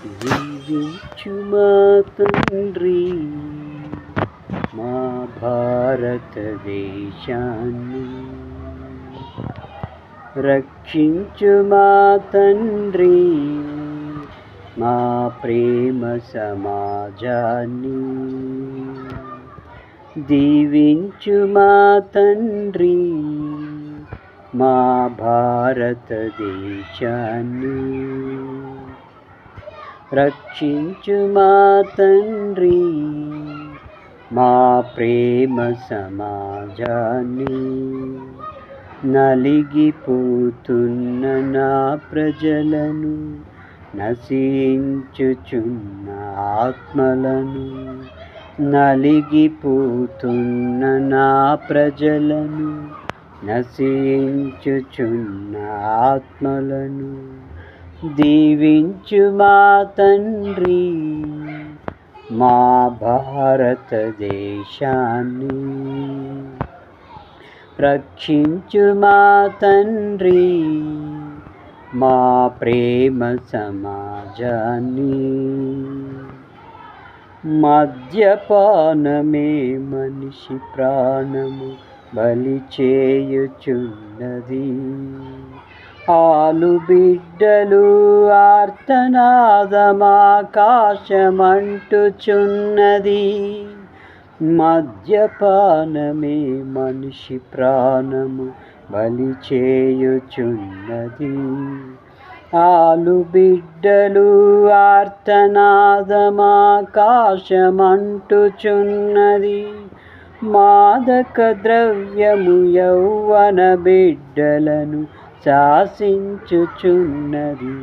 దీవించు మా తండ్రి మా భారతదేశాన్ని, రక్షించు మా తండ్రి మా ప్రేమ సమాజాన్ని, దీవించు మా తండ్రి మా భారతదేశాన్ని, రక్షించు మా తండ్రి మా ప్రేమ సమాజాన్ని. నలిగిపోతున్న నా ప్రజలను, నశించుచున్న ఆత్మలను, నలిగిపోతున్న నా ప్రజలను, నశించుచున్న ఆత్మలను, దీవించు మా తండ్రి మా భారతదేశాన్ని, రక్షించు మా తండ్రి మా ప్రేమ సమాజాన్ని. మద్యపానమే మనిషి ప్రాణము బలి చేయుచున్నది, ఆలుబిడ్డలు ఆర్తనాదమాకాశమంటుచున్నది. మద్యపానమే మనిషి ప్రాణము బలి చేయుచున్నది, ఆలుబిడ్డలు ఆర్తనాదమాకాశమంటుచున్నది. మాదక ద్రవ్యము యౌవన బిడ్డలను శాసించుచున్నది,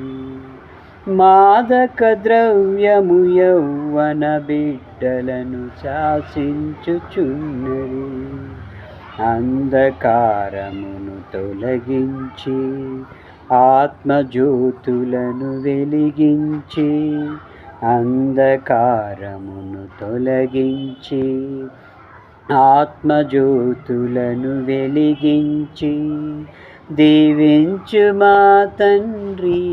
మాదక ద్రవ్యము యౌవన బిడ్డలను శాసించుచున్నది. అంధకారమును తొలగించి ఆత్మజ్యోతులను వెలిగించి, అంధకారమును తొలగించి ఆత్మజ్యోతులను వెలిగించి, దీవించు మా తండ్రి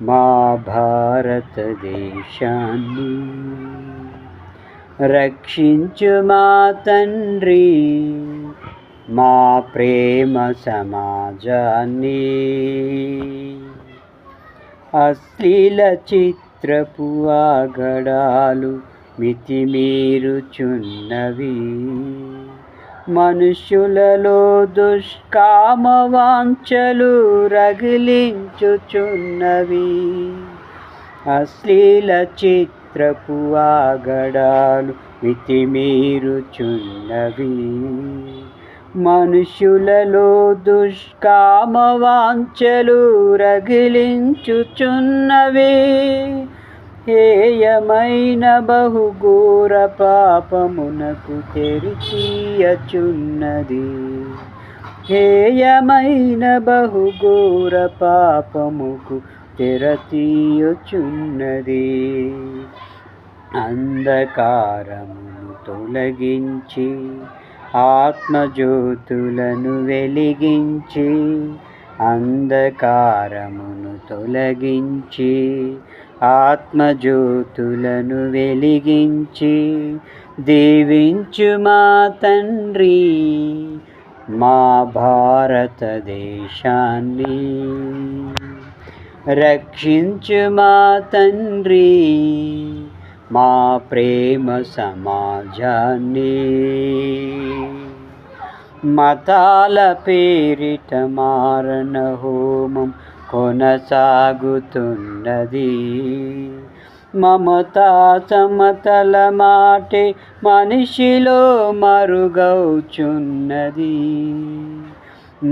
మా భారతదేశాన్ని, రక్షించు మా తండ్రి మా ప్రేమ సమాజాన్ని. అశ్లీల చిత్రపు ఆగడాలు మితిమీరుచున్నవి, మనుష్యులలో దుష్కామవాంఛలు రగిలించుచున్నవి. అశ్లీల చిత్రపు ఆగడాలు మితిమీరుచున్నవి, మనుష్యులలో దుష్కామవాంఛలు రగిలించుచున్నవి. హేయమైన బహుఘోర పాపమునకు తెరితీయచున్నది, హేయమైన బహుఘోర పాపముకు తెరతీయుచున్నది. అంధకారమును తొలగించి ఆత్మజ్యోతులను వెలిగించి, అంధకారమును తొలగించి ఆత్మజ్యోతులను వెలిగించి, దీవించు మా తండ్రి మా భారతదేశాన్ని, రక్షించు మా తండ్రి మా ప్రేమ సమాజాన్ని. మతాల పేరిట మారణ హోమం కొనసాగుతున్నది, మమతా సమతల మాటే మనిషిలో మరుగవుచున్నది.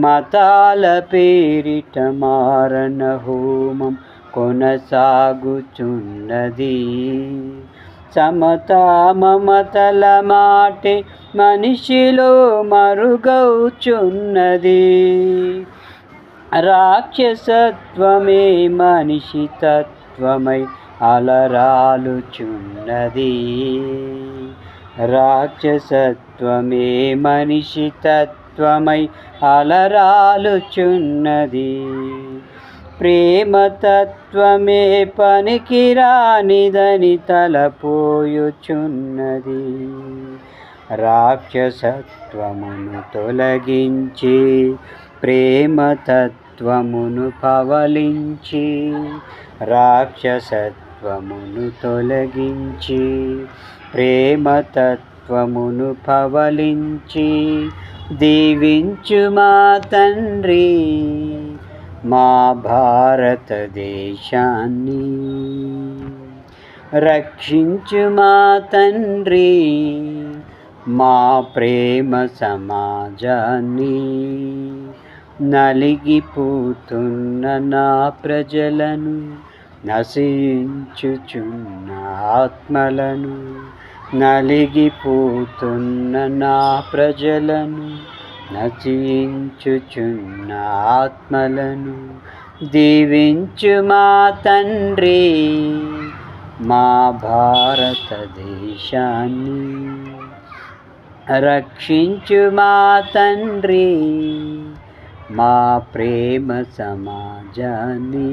మతాల పేరిట మారణ హోమం కొనసాగుచున్నది, సమతా మమతల మాటే మనిషిలో మరుగవుచున్నది. రాక్షసత్వమే మనిషి తత్వమై అలరాలుచున్నది, రాక్షసత్వమే మనిషి తత్వమై అలరాలుచున్నది. ప్రేమతత్వమే పనికిరానిదని తలపోయుచున్నది. రాక్షసత్వమును తొలగించి ప్రేమతత్వమును పవలించి, రాక్షసత్వమును తొలగించి ప్రేమతత్వమును పవలించి, దీవించు మా తండ్రి మా భారతదేశాన్ని, రక్షించు మా తండ్రి మా ప్రేమ సమాజాన్ని, నలిగిపోతున్న నా ప్రజలను, నశించుచున్న ఆత్మలను, నలిగిపోతున్న నా ప్రజలను, నశించుచున్న ఆత్మలను దీవించు మా తండ్రి మా భారతదేశాన్ని, రక్షించు మా తండ్రి మా ప్రేమ సమాజాన్ని.